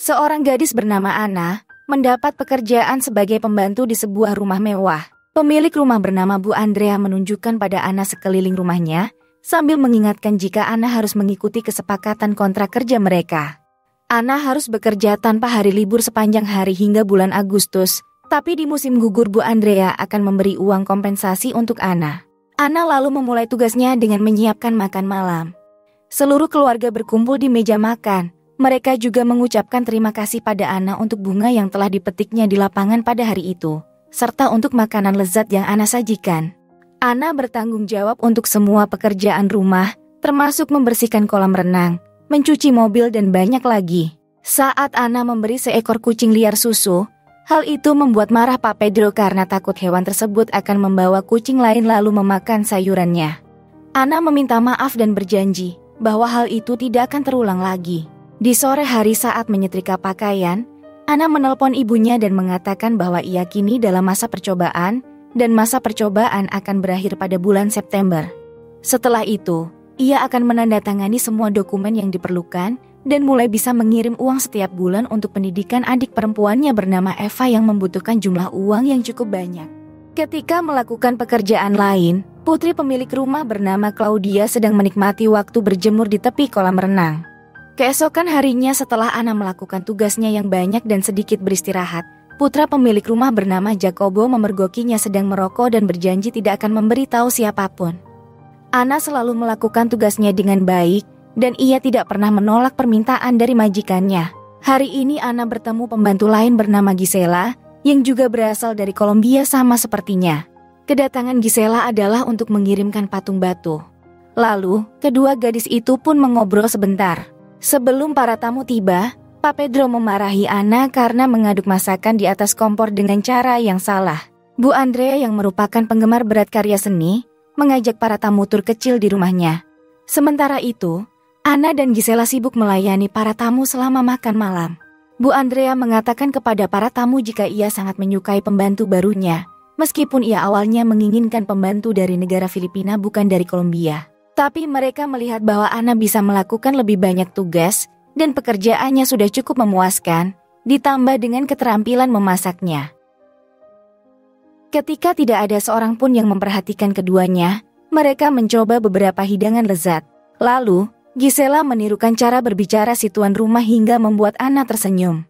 Seorang gadis bernama Anna mendapat pekerjaan sebagai pembantu di sebuah rumah mewah. Pemilik rumah bernama Bu Andrea menunjukkan pada Anna sekeliling rumahnya, sambil mengingatkan jika Anna harus mengikuti kesepakatan kontrak kerja mereka. Anna harus bekerja tanpa hari libur sepanjang hari hingga bulan Agustus, tapi di musim gugur Bu Andrea akan memberi uang kompensasi untuk Anna. Anna lalu memulai tugasnya dengan menyiapkan makan malam. Seluruh keluarga berkumpul di meja makan. Mereka juga mengucapkan terima kasih pada Anna untuk bunga yang telah dipetiknya di lapangan pada hari itu, serta untuk makanan lezat yang Anna sajikan. Anna bertanggung jawab untuk semua pekerjaan rumah, termasuk membersihkan kolam renang, mencuci mobil dan banyak lagi. Saat Anna memberi seekor kucing liar susu, hal itu membuat marah Pak Pedro karena takut hewan tersebut akan membawa kucing lain lalu memakan sayurannya. Anna meminta maaf dan berjanji bahwa hal itu tidak akan terulang lagi. Di sore hari saat menyetrika pakaian, Anna menelpon ibunya dan mengatakan bahwa ia kini dalam masa percobaan dan masa percobaan akan berakhir pada bulan September. Setelah itu, ia akan menandatangani semua dokumen yang diperlukan dan mulai bisa mengirim uang setiap bulan untuk pendidikan adik perempuannya bernama Eva yang membutuhkan jumlah uang yang cukup banyak. Ketika melakukan pekerjaan lain, putri pemilik rumah bernama Claudia sedang menikmati waktu berjemur di tepi kolam renang. Keesokan harinya setelah Anna melakukan tugasnya yang banyak dan sedikit beristirahat, putra pemilik rumah bernama Jacobo memergokinya sedang merokok dan berjanji tidak akan memberitahu siapapun. Anna selalu melakukan tugasnya dengan baik, dan ia tidak pernah menolak permintaan dari majikannya. Hari ini Anna bertemu pembantu lain bernama Gisela, yang juga berasal dari Kolombia sama sepertinya. Kedatangan Gisela adalah untuk mengirimkan patung batu. Lalu, kedua gadis itu pun mengobrol sebentar. Sebelum para tamu tiba, Pak Pedro memarahi Anna karena mengaduk masakan di atas kompor dengan cara yang salah. Bu Andrea yang merupakan penggemar berat karya seni, mengajak para tamu tur kecil di rumahnya. Sementara itu, Anna dan Gisela sibuk melayani para tamu selama makan malam. Bu Andrea mengatakan kepada para tamu jika ia sangat menyukai pembantu barunya, meskipun ia awalnya menginginkan pembantu dari negara Filipina bukan dari Kolombia. Tapi mereka melihat bahwa Anna bisa melakukan lebih banyak tugas dan pekerjaannya sudah cukup memuaskan, ditambah dengan keterampilan memasaknya. Ketika tidak ada seorang pun yang memperhatikan keduanya, mereka mencoba beberapa hidangan lezat. Lalu, Gisela menirukan cara berbicara si tuan rumah hingga membuat Anna tersenyum.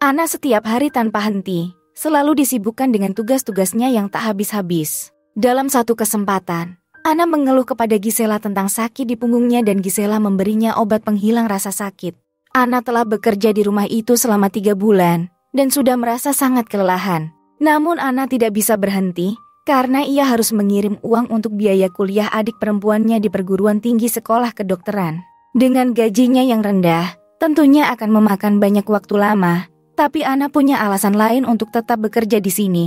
Anna setiap hari tanpa henti, selalu disibukkan dengan tugas-tugasnya yang tak habis-habis. Dalam satu kesempatan, Anna mengeluh kepada Gisela tentang sakit di punggungnya dan Gisela memberinya obat penghilang rasa sakit. Anna telah bekerja di rumah itu selama 3 bulan dan sudah merasa sangat kelelahan. Namun Anna tidak bisa berhenti karena ia harus mengirim uang untuk biaya kuliah adik perempuannya di perguruan tinggi sekolah kedokteran. Dengan gajinya yang rendah, tentunya akan memakan banyak waktu lama, tapi Anna punya alasan lain untuk tetap bekerja di sini.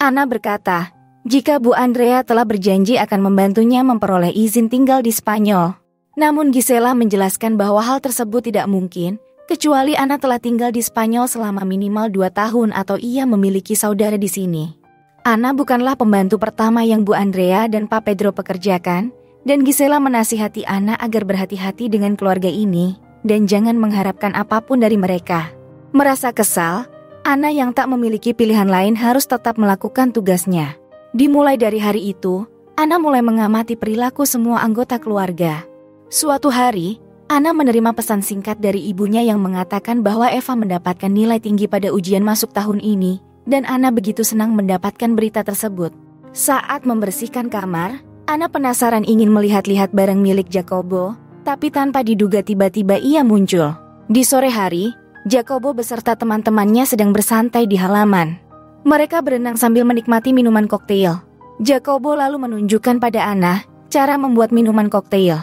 Anna berkata, jika Bu Andrea telah berjanji akan membantunya memperoleh izin tinggal di Spanyol. Namun Gisela menjelaskan bahwa hal tersebut tidak mungkin, kecuali Anna telah tinggal di Spanyol selama minimal 2 tahun atau ia memiliki saudara di sini. Anna bukanlah pembantu pertama yang Bu Andrea dan Pak Pedro pekerjakan, dan Gisela menasihati Anna agar berhati-hati dengan keluarga ini, dan jangan mengharapkan apapun dari mereka. Merasa kesal, Anna yang tak memiliki pilihan lain harus tetap melakukan tugasnya. Dimulai dari hari itu, Anna mulai mengamati perilaku semua anggota keluarga. Suatu hari, Anna menerima pesan singkat dari ibunya yang mengatakan bahwa Eva mendapatkan nilai tinggi pada ujian masuk tahun ini, dan Anna begitu senang mendapatkan berita tersebut. Saat membersihkan kamar, Anna penasaran ingin melihat-lihat barang milik Jacobo, tapi tanpa diduga tiba-tiba ia muncul. Di sore hari, Jacobo beserta teman-temannya sedang bersantai di halaman. Mereka berenang sambil menikmati minuman koktail. Jacobo lalu menunjukkan pada Anna cara membuat minuman koktail.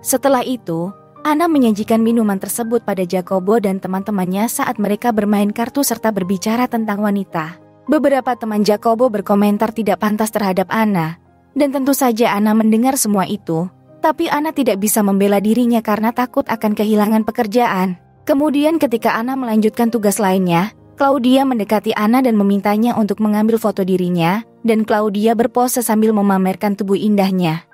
Setelah itu, Anna menyajikan minuman tersebut pada Jacobo dan teman-temannya saat mereka bermain kartu serta berbicara tentang wanita. Beberapa teman Jacobo berkomentar tidak pantas terhadap Anna, dan tentu saja Anna mendengar semua itu, tapi Anna tidak bisa membela dirinya karena takut akan kehilangan pekerjaan. Kemudian ketika Anna melanjutkan tugas lainnya, Claudia mendekati Anna dan memintanya untuk mengambil foto dirinya, dan Claudia berpose sambil memamerkan tubuh indahnya.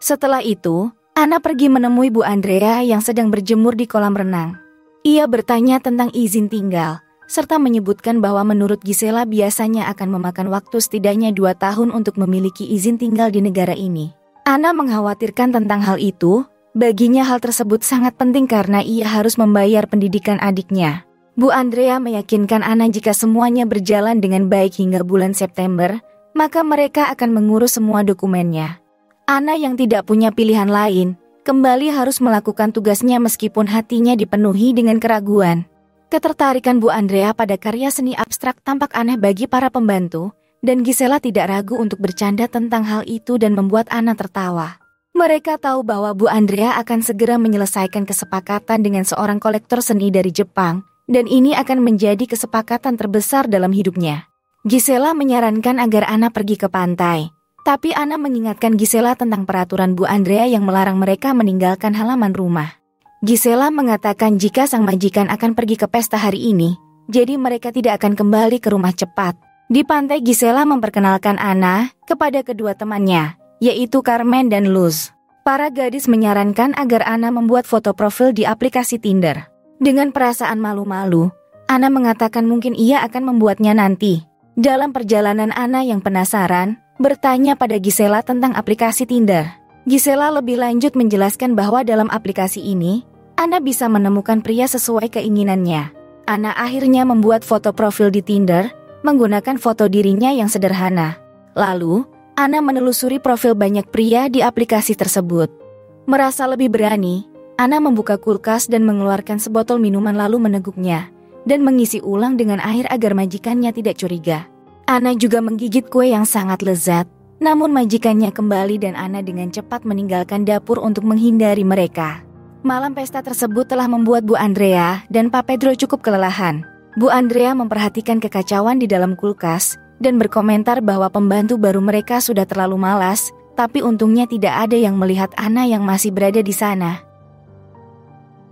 Setelah itu, Anna pergi menemui Bu Andrea yang sedang berjemur di kolam renang. Ia bertanya tentang izin tinggal, serta menyebutkan bahwa menurut Gisela biasanya akan memakan waktu setidaknya 2 tahun untuk memiliki izin tinggal di negara ini. Anna mengkhawatirkan tentang hal itu. Baginya hal tersebut sangat penting karena ia harus membayar pendidikan adiknya. Bu Andrea meyakinkan Anna jika semuanya berjalan dengan baik hingga bulan September, maka mereka akan mengurus semua dokumennya. Anna yang tidak punya pilihan lain, kembali harus melakukan tugasnya meskipun hatinya dipenuhi dengan keraguan. Ketertarikan Bu Andrea pada karya seni abstrak tampak aneh bagi para pembantu, dan Gisela tidak ragu untuk bercanda tentang hal itu dan membuat Anna tertawa. Mereka tahu bahwa Bu Andrea akan segera menyelesaikan kesepakatan dengan seorang kolektor seni dari Jepang, dan ini akan menjadi kesepakatan terbesar dalam hidupnya. Gisela menyarankan agar Anna pergi ke pantai, tapi Anna mengingatkan Gisela tentang peraturan Bu Andrea yang melarang mereka meninggalkan halaman rumah. Gisela mengatakan jika sang majikan akan pergi ke pesta hari ini, jadi mereka tidak akan kembali ke rumah cepat. Di pantai, Gisela memperkenalkan Anna kepada kedua temannya, yaitu Carmen dan Luz. Para gadis menyarankan agar Anna membuat foto profil di aplikasi Tinder. Dengan perasaan malu-malu, Anna mengatakan mungkin ia akan membuatnya nanti. Dalam perjalanan, Anna yang penasaran bertanya pada Gisela tentang aplikasi Tinder. Gisela lebih lanjut menjelaskan bahwa dalam aplikasi ini, Anna bisa menemukan pria sesuai keinginannya. Anna akhirnya membuat foto profil di Tinder menggunakan foto dirinya yang sederhana. Lalu, Anna menelusuri profil banyak pria di aplikasi tersebut. Merasa lebih berani, Anna membuka kulkas dan mengeluarkan sebotol minuman lalu meneguknya, dan mengisi ulang dengan air agar majikannya tidak curiga. Anna juga menggigit kue yang sangat lezat, namun majikannya kembali dan Anna dengan cepat meninggalkan dapur untuk menghindari mereka. Malam pesta tersebut telah membuat Bu Andrea dan Pak Pedro cukup kelelahan. Bu Andrea memperhatikan kekacauan di dalam kulkas, dan berkomentar bahwa pembantu baru mereka sudah terlalu malas, tapi untungnya tidak ada yang melihat Anna yang masih berada di sana.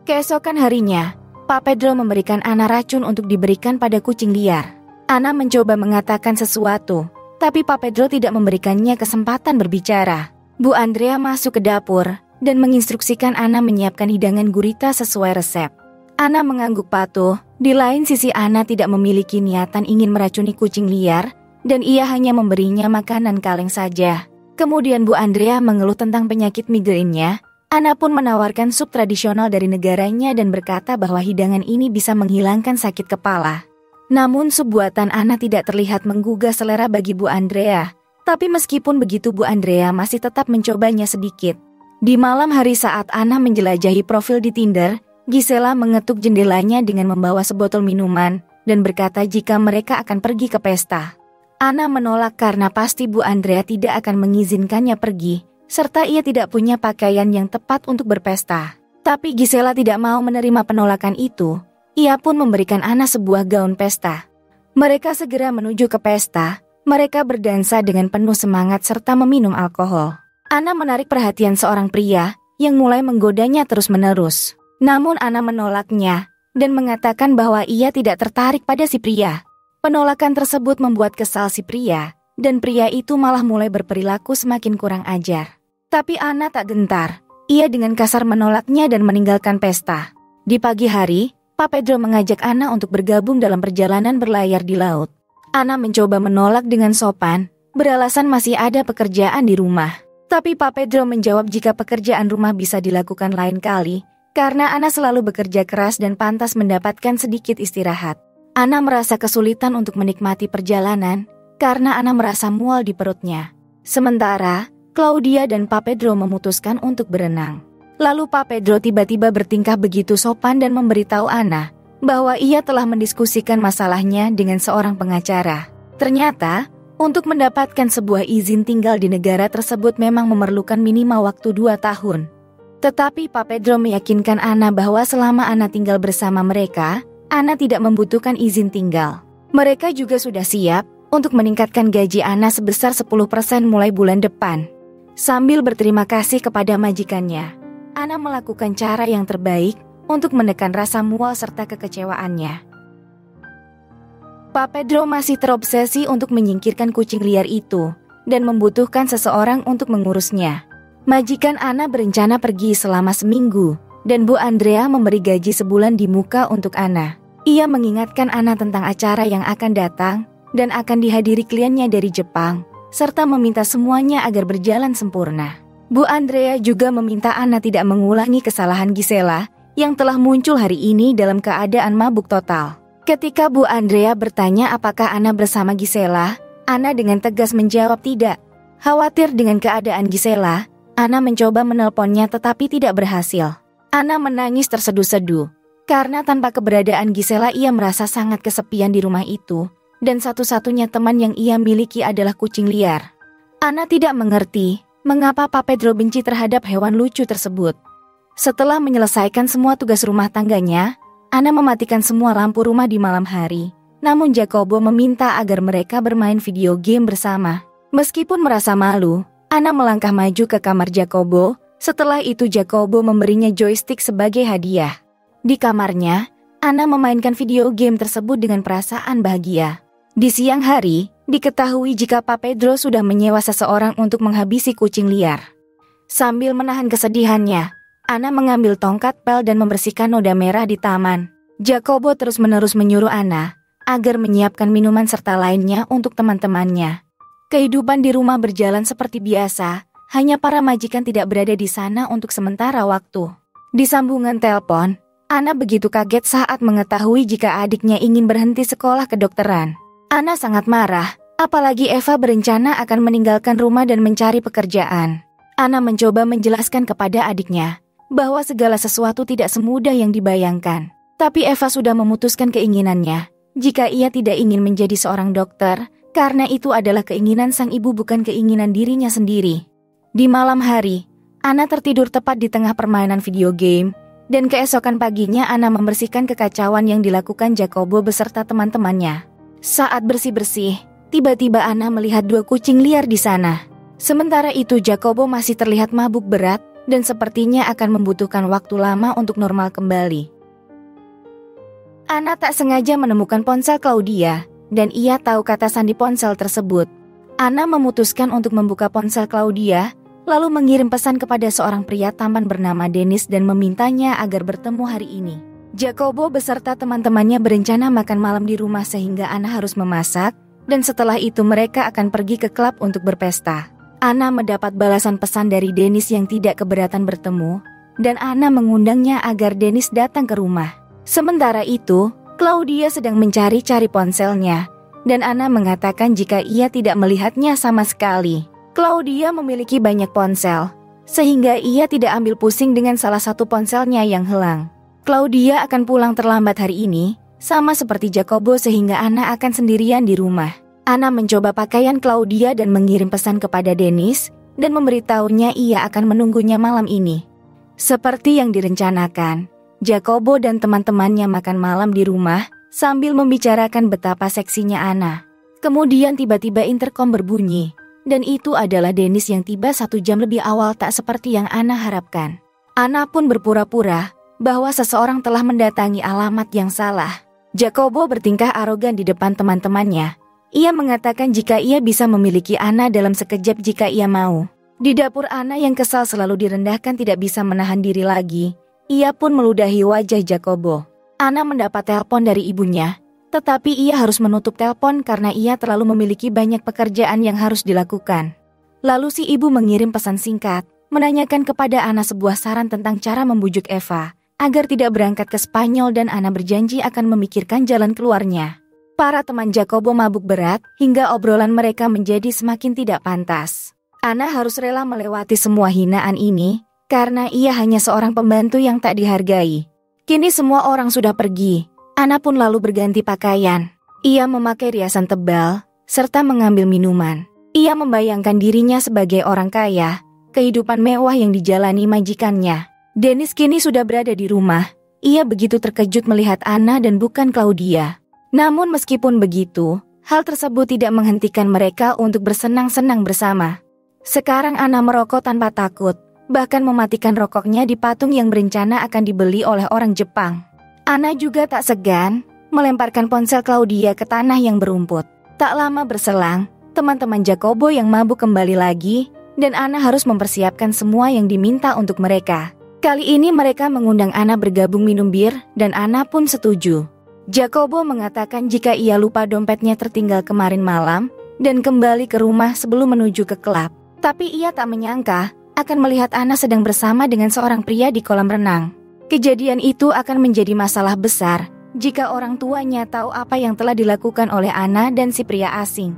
Keesokan harinya, Pak Pedro memberikan Anna racun untuk diberikan pada kucing liar. Anna mencoba mengatakan sesuatu, tapi Pak Pedro tidak memberikannya kesempatan berbicara. Bu Andrea masuk ke dapur dan menginstruksikan Anna menyiapkan hidangan gurita sesuai resep. Anna mengangguk patuh. Di lain sisi, Anna tidak memiliki niatan ingin meracuni kucing liar, dan ia hanya memberinya makanan kaleng saja. Kemudian Bu Andrea mengeluh tentang penyakit migrainnya. Anna pun menawarkan sup tradisional dari negaranya dan berkata bahwa hidangan ini bisa menghilangkan sakit kepala. Namun sup buatan Anna tidak terlihat menggugah selera bagi Bu Andrea. Tapi meskipun begitu, Bu Andrea masih tetap mencobanya sedikit. Di malam hari saat Anna menjelajahi profil di Tinder, Gisela mengetuk jendelanya dengan membawa sebotol minuman dan berkata jika mereka akan pergi ke pesta. Anna menolak karena pasti Bu Andrea tidak akan mengizinkannya pergi, serta ia tidak punya pakaian yang tepat untuk berpesta. Tapi Gisela tidak mau menerima penolakan itu. Ia pun memberikan Anna sebuah gaun pesta. Mereka segera menuju ke pesta. Mereka berdansa dengan penuh semangat serta meminum alkohol. Anna menarik perhatian seorang pria yang mulai menggodanya terus-menerus. Namun Anna menolaknya dan mengatakan bahwa ia tidak tertarik pada si pria. Penolakan tersebut membuat kesal si pria, dan pria itu malah mulai berperilaku semakin kurang ajar. Tapi Anna tak gentar. Ia dengan kasar menolaknya dan meninggalkan pesta. Di pagi hari, Pak Pedro mengajak Anna untuk bergabung dalam perjalanan berlayar di laut. Anna mencoba menolak dengan sopan, beralasan masih ada pekerjaan di rumah. Tapi Pak Pedro menjawab jika pekerjaan rumah bisa dilakukan lain kali, karena Anna selalu bekerja keras dan pantas mendapatkan sedikit istirahat. Anna merasa kesulitan untuk menikmati perjalanan, karena Anna merasa mual di perutnya. Sementara, Claudia dan Pak Pedro memutuskan untuk berenang. Lalu Pak Pedro tiba-tiba bertingkah begitu sopan dan memberitahu Anna bahwa ia telah mendiskusikan masalahnya dengan seorang pengacara. Ternyata, untuk mendapatkan sebuah izin tinggal di negara tersebut memang memerlukan minimal waktu 2 tahun. Tetapi Pak Pedro meyakinkan Anna bahwa selama Anna tinggal bersama mereka, Anna tidak membutuhkan izin tinggal. Mereka juga sudah siap untuk meningkatkan gaji Anna sebesar 10% mulai bulan depan. Sambil berterima kasih kepada majikannya, Anna melakukan cara yang terbaik untuk menekan rasa mual serta kekecewaannya. Pak Pedro masih terobsesi untuk menyingkirkan kucing liar itu dan membutuhkan seseorang untuk mengurusnya. Majikan Anna berencana pergi selama seminggu, dan Bu Andrea memberi gaji sebulan di muka untuk Anna. Ia mengingatkan Anna tentang acara yang akan datang dan akan dihadiri kliennya dari Jepang, serta meminta semuanya agar berjalan sempurna. Bu Andrea juga meminta Anna tidak mengulangi kesalahan Gisela yang telah muncul hari ini dalam keadaan mabuk total. Ketika Bu Andrea bertanya apakah Anna bersama Gisela, Anna dengan tegas menjawab tidak. Khawatir dengan keadaan Gisela, Anna mencoba menelponnya tetapi tidak berhasil. Anna menangis terseduh-seduh. Karena tanpa keberadaan Gisela ia merasa sangat kesepian di rumah itu, dan satu-satunya teman yang ia miliki adalah kucing liar. Anna tidak mengerti mengapa Pak Pedro benci terhadap hewan lucu tersebut. Setelah menyelesaikan semua tugas rumah tangganya, Anna mematikan semua lampu rumah di malam hari. Namun Jacobo meminta agar mereka bermain video game bersama. Meskipun merasa malu, Anna melangkah maju ke kamar Jacobo. Setelah itu Jacobo memberinya joystick sebagai hadiah. Di kamarnya, Anna memainkan video game tersebut dengan perasaan bahagia. Di siang hari, diketahui jika Pak Pedro sudah menyewa seseorang untuk menghabisi kucing liar. Sambil menahan kesedihannya, Anna mengambil tongkat pel dan membersihkan noda merah di taman. Jacobo terus-menerus menyuruh Anna agar menyiapkan minuman serta lainnya untuk teman-temannya. Kehidupan di rumah berjalan seperti biasa, hanya para majikan tidak berada di sana untuk sementara waktu. Di sambungan telepon, Anna begitu kaget saat mengetahui jika adiknya ingin berhenti sekolah kedokteran. Anna sangat marah, apalagi Eva berencana akan meninggalkan rumah dan mencari pekerjaan. Anna mencoba menjelaskan kepada adiknya bahwa segala sesuatu tidak semudah yang dibayangkan. Tapi Eva sudah memutuskan keinginannya. Jika ia tidak ingin menjadi seorang dokter, karena itu adalah keinginan sang ibu bukan keinginan dirinya sendiri. Di malam hari, Anna tertidur tepat di tengah permainan video game. Dan keesokan paginya Anna membersihkan kekacauan yang dilakukan Jacobo beserta teman-temannya. Saat bersih-bersih, tiba-tiba Anna melihat 2 kucing liar di sana. Sementara itu Jacobo masih terlihat mabuk berat dan sepertinya akan membutuhkan waktu lama untuk normal kembali. Anna tak sengaja menemukan ponsel Claudia dan ia tahu kata sandi ponsel tersebut. Anna memutuskan untuk membuka ponsel Claudia, lalu mengirim pesan kepada seorang pria tampan bernama Dennis dan memintanya agar bertemu hari ini. Jacobo beserta teman-temannya berencana makan malam di rumah sehingga Anna harus memasak, dan setelah itu mereka akan pergi ke klub untuk berpesta. Anna mendapat balasan pesan dari Dennis yang tidak keberatan bertemu, dan Anna mengundangnya agar Dennis datang ke rumah. Sementara itu, Claudia sedang mencari-cari ponselnya, dan Anna mengatakan jika ia tidak melihatnya sama sekali. Claudia memiliki banyak ponsel, sehingga ia tidak ambil pusing dengan salah satu ponselnya yang hilang. Claudia akan pulang terlambat hari ini, sama seperti Jacobo sehingga Anna akan sendirian di rumah. Anna mencoba pakaian Claudia dan mengirim pesan kepada Dennis, dan memberitahunya ia akan menunggunya malam ini. Seperti yang direncanakan, Jacobo dan teman-temannya makan malam di rumah, sambil membicarakan betapa seksinya Anna. Kemudian tiba-tiba interkom berbunyi. Dan itu adalah Dennis yang tiba 1 jam lebih awal tak seperti yang Anna harapkan. Anna pun berpura-pura bahwa seseorang telah mendatangi alamat yang salah. Jacobo bertingkah arogan di depan teman-temannya. Ia mengatakan jika ia bisa memiliki Anna dalam sekejap jika ia mau. Di dapur Anna yang kesal selalu direndahkan tidak bisa menahan diri lagi. Ia pun meludahi wajah Jacobo. Anna mendapat telepon dari ibunya. Tetapi ia harus menutup telepon karena ia terlalu memiliki banyak pekerjaan yang harus dilakukan. Lalu si ibu mengirim pesan singkat, menanyakan kepada Anna sebuah saran tentang cara membujuk Eva, agar tidak berangkat ke Spanyol dan Anna berjanji akan memikirkan jalan keluarnya. Para teman Jacobo mabuk berat, hingga obrolan mereka menjadi semakin tidak pantas. Anna harus rela melewati semua hinaan ini, karena ia hanya seorang pembantu yang tak dihargai. Kini semua orang sudah pergi. Anna pun lalu berganti pakaian. Ia memakai riasan tebal, serta mengambil minuman. Ia membayangkan dirinya sebagai orang kaya, kehidupan mewah yang dijalani majikannya. Dennis kini sudah berada di rumah. Ia begitu terkejut melihat Anna dan bukan Claudia. Namun meskipun begitu, hal tersebut tidak menghentikan mereka untuk bersenang-senang bersama. Sekarang Anna merokok tanpa takut, bahkan mematikan rokoknya di patung yang berencana akan dibeli oleh orang Jepang. Anna juga tak segan melemparkan ponsel Claudia ke tanah yang berumput. Tak lama berselang, teman-teman Jacobo yang mabuk kembali lagi, dan Anna harus mempersiapkan semua yang diminta untuk mereka. Kali ini mereka mengundang Anna bergabung minum bir dan Anna pun setuju. Jacobo mengatakan jika ia lupa dompetnya tertinggal kemarin malam dan kembali ke rumah sebelum menuju ke klub. Tapi ia tak menyangka akan melihat Anna sedang bersama dengan seorang pria di kolam renang. Kejadian itu akan menjadi masalah besar jika orang tuanya tahu apa yang telah dilakukan oleh Anna dan si pria asing.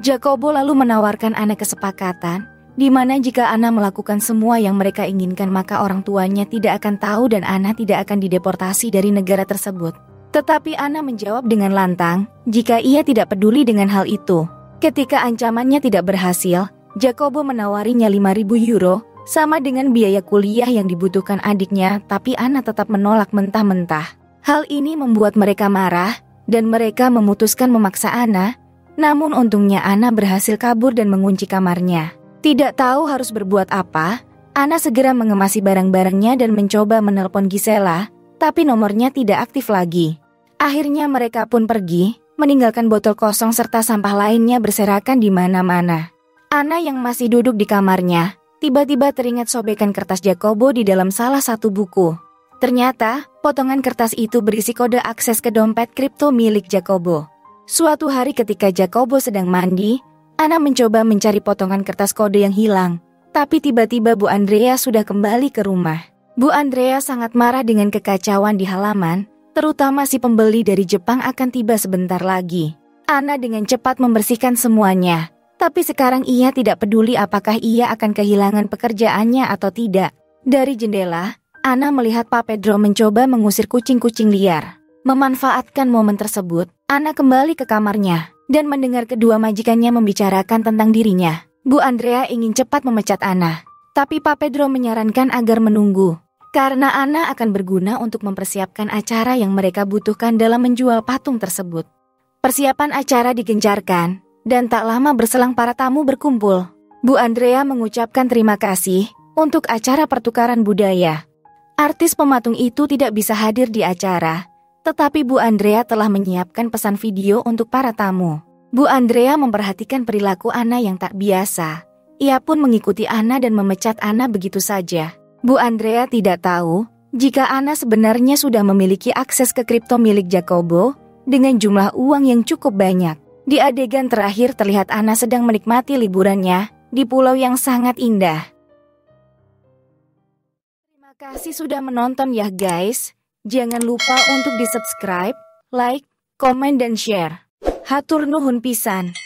Jacobo lalu menawarkan Anna kesepakatan di mana jika Anna melakukan semua yang mereka inginkan maka orang tuanya tidak akan tahu dan Anna tidak akan dideportasi dari negara tersebut. Tetapi Anna menjawab dengan lantang jika ia tidak peduli dengan hal itu. Ketika ancamannya tidak berhasil, Jacobo menawarinya 5.000 euro sama dengan biaya kuliah yang dibutuhkan adiknya, tapi Anna tetap menolak mentah-mentah. Hal ini membuat mereka marah dan mereka memutuskan memaksa Anna, namun untungnya Anna berhasil kabur dan mengunci kamarnya. Tidak tahu harus berbuat apa, Anna segera mengemasi barang-barangnya dan mencoba menelpon Gisela, tapi nomornya tidak aktif lagi. Akhirnya mereka pun pergi, meninggalkan botol kosong serta sampah lainnya berserakan di mana-mana. Anna yang masih duduk di kamarnya, tiba-tiba teringat sobekan kertas Jacobo di dalam salah satu buku. Ternyata, potongan kertas itu berisi kode akses ke dompet kripto milik Jacobo. Suatu hari ketika Jacobo sedang mandi, Anna mencoba mencari potongan kertas kode yang hilang. Tapi tiba-tiba Bu Andrea sudah kembali ke rumah. Bu Andrea sangat marah dengan kekacauan di halaman, terutama si pembeli dari Jepang akan tiba sebentar lagi. Anna dengan cepat membersihkan semuanya, tapi sekarang ia tidak peduli apakah ia akan kehilangan pekerjaannya atau tidak. Dari jendela, Anna melihat Pak Pedro mencoba mengusir kucing-kucing liar. Memanfaatkan momen tersebut, Anna kembali ke kamarnya dan mendengar kedua majikannya membicarakan tentang dirinya. Bu Andrea ingin cepat memecat Anna, tapi Pak Pedro menyarankan agar menunggu, karena Anna akan berguna untuk mempersiapkan acara yang mereka butuhkan dalam menjual patung tersebut. Persiapan acara digencarkan, dan tak lama berselang para tamu berkumpul. Bu Andrea mengucapkan terima kasih untuk acara pertukaran budaya. Artis pematung itu tidak bisa hadir di acara, tetapi Bu Andrea telah menyiapkan pesan video untuk para tamu. Bu Andrea memperhatikan perilaku Anna yang tak biasa. Ia pun mengikuti Anna dan memecat Anna begitu saja. Bu Andrea tidak tahu jika Anna sebenarnya sudah memiliki akses ke kripto milik Jacobo dengan jumlah uang yang cukup banyak. Di adegan terakhir terlihat Anna sedang menikmati liburannya di pulau yang sangat indah. Terima kasih sudah menonton ya guys. Jangan lupa untuk di subscribe, like, komen dan share. Hatur nuhun pisan.